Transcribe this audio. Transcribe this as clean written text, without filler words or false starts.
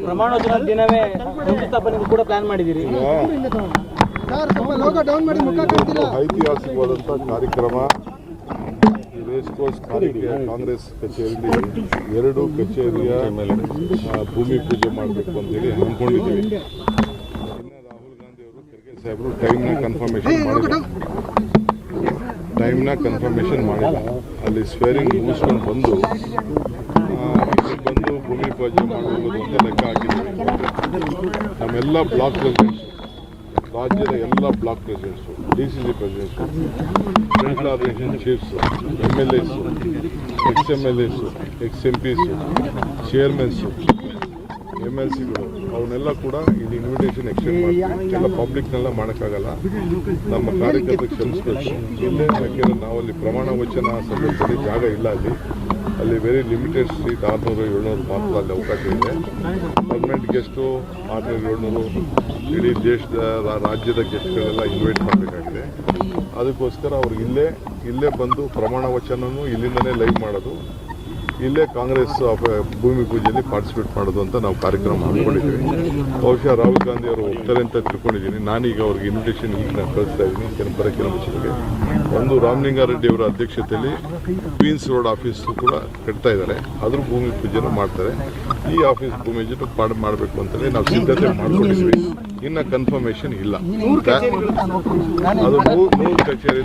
ಪ್ರಮಾಣೋಚನ ದಿನವೇ ಶಂಕುಸ್ಥಾಪನೆಗೂ ಕೂಡ ಪ್ಲಾನ್ ಮಾಡಿದ್ದೀರಿ. ಐತಿಹಾಸಿಕವಾದಂಥ ಕಾರ್ಯಕ್ರಮ ರೇಸ್ ಕೋರ್ಸ್ ಕಾಂಗ್ರೆಸ್ ಕಚೇರಿಯಲ್ಲಿ 2 ಕಚೇರಿಯ ಭೂಮಿ ಪೂಜೆ ಮಾಡಬೇಕು ಅಂತೇಳಿ ಅಂದ್ಕೊಂಡಿದ್ದೀವಿ. ಇನ್ನು ರಾಹುಲ್ ಗಾಂಧಿ ಅವರು ಖರ್ಗೆ ಸಾಹೇಬರು ಟೈಮ್ನ ಕನ್ಫರ್ಮೇಷನ್ ಮಾಡಿಲ್ಲ. ಅಲ್ಲಿ ಸ್ವೇರಿಂಗ್ ಮುಗಿಸ್ಕೊಂಡು ಬಂದು ಭೂಮಿ ಪೂಜೆ ಮಾಡುವುದು ಅಂತ ಲೆಕ್ಕ ಹಾಕಿದ್ದೀವಿ. ನಮ್ಮೆಲ್ಲ ಬ್ಲಾಕ್ ಪ್ರೆಸಿಡೆಂಟ್ಸು, ರಾಜ್ಯದ ಎಲ್ಲ block presidents, DCC presidents, central organisation chiefs, MLAಸು, ex-MLAಸು, ex-MPಸು, ಚೇರ್ಮನ್ಸು, MLCಗಳು ಅವನ್ನೆಲ್ಲ ಕೂಡ ಇಲ್ಲಿ ಇನ್ವಿಟೇಷನ್ ಎಕ್ಸ್ಟೆಂಡ್ ಮಾಡ್ತೀವಿ. ಎಲ್ಲ ಪಬ್ಲಿಕ್ನೆಲ್ಲ ಮಾಡೋಕ್ಕಾಗಲ್ಲ, ನಮ್ಮ ಕಾರ್ಯಕರ್ತರಿಗೆ ಕ್ಷಮಿಸಬೇಕು. ಇಲ್ಲೇ ಯಾಕೆಂದರೆ ನಾವಲ್ಲಿ ಪ್ರಮಾಣ ವಚನ ಸಂದರ್ಭದಲ್ಲಿ ಜಾಗ ಇಲ್ಲ. ಅಲ್ಲಿ ವೆರಿ ಲಿಮಿಟೆಡ್ ಸೀಟ್ 600-700 ಮಾತ್ರ ಅಲ್ಲಿ ಅವಕಾಶ ಇದೆ. ಪರ್ಮನೆಂಟ್ ಗೆಸ್ಟು 600-700 ಇಡೀ ದೇಶದ ರಾಜ್ಯದ ಗೆಸ್ಟ್ಗಳೆಲ್ಲ ಇನ್ವೈಟ್ ಮಾಡಬೇಕಾಗಿದೆ. ಅದಕ್ಕೋಸ್ಕರ ಅವ್ರಿಗೆ ಇಲ್ಲೇ ಬಂದು ಪ್ರಮಾಣ ವಚನನೂ ಇಲ್ಲಿಂದನೇ ಲೈವ್ ಮಾಡೋದು, ಇಲ್ಲೇ ಕಾಂಗ್ರೆಸ್ ಭೂಮಿ ಪೂಜೆಯಲ್ಲಿ ಪಾರ್ಟಿಸಿಪೇಟ್ ಮಾಡೋದು ಅಂತ ನಾವು ಕಾರ್ಯಕ್ರಮ ಹಾಕೊಂಡಿದ್ದೀವಿ. ಬಹುಶಃ ರಾಹುಲ್ ಗಾಂಧಿ ಅವರು ಹೋಗ್ತಾರೆ ಅಂತ ತಿಳ್ಕೊಂಡಿದ್ದೀನಿ. ನಾನೀಗ ಅವ್ರಿಗೆ ಇನ್ವಿಟೇಷನ್ ಈಗ ನಾನು ಕಳಿಸ್ತಾ ಇದ್ದೀನಿ ಕೆಲವು ಮುಂಚೆಗೆ. ಒಂದು ರಾಮಲಿಂಗಾರೆಡ್ಡಿ ಅವರ ಅಧ್ಯಕ್ಷತೆಯಲ್ಲಿ ಕ್ವೀನ್ಸ್ ರೋಡ್ ಆಫೀಸು ಕೂಡ ಕಟ್ತಾ ಇದ್ದಾರೆ, ಅದ್ರ ಭೂಮಿ ಪೂಜೆನೂ ಮಾಡ್ತಾರೆ. ಈ ಆಫೀಸ್ ಭೂಮಿ ಪೂಜೆ ಮಾಡಬೇಕು ಅಂತೇಳಿ ನಾವು ಸಿದ್ಧತೆ ಮಾಡ್ಕೊಂಡಿದ್ವಿ. ಇನ್ನು ಕನ್ಫರ್ಮೇಷನ್ ಇಲ್ಲ. ಅದು 3 ಕಚೇರಿ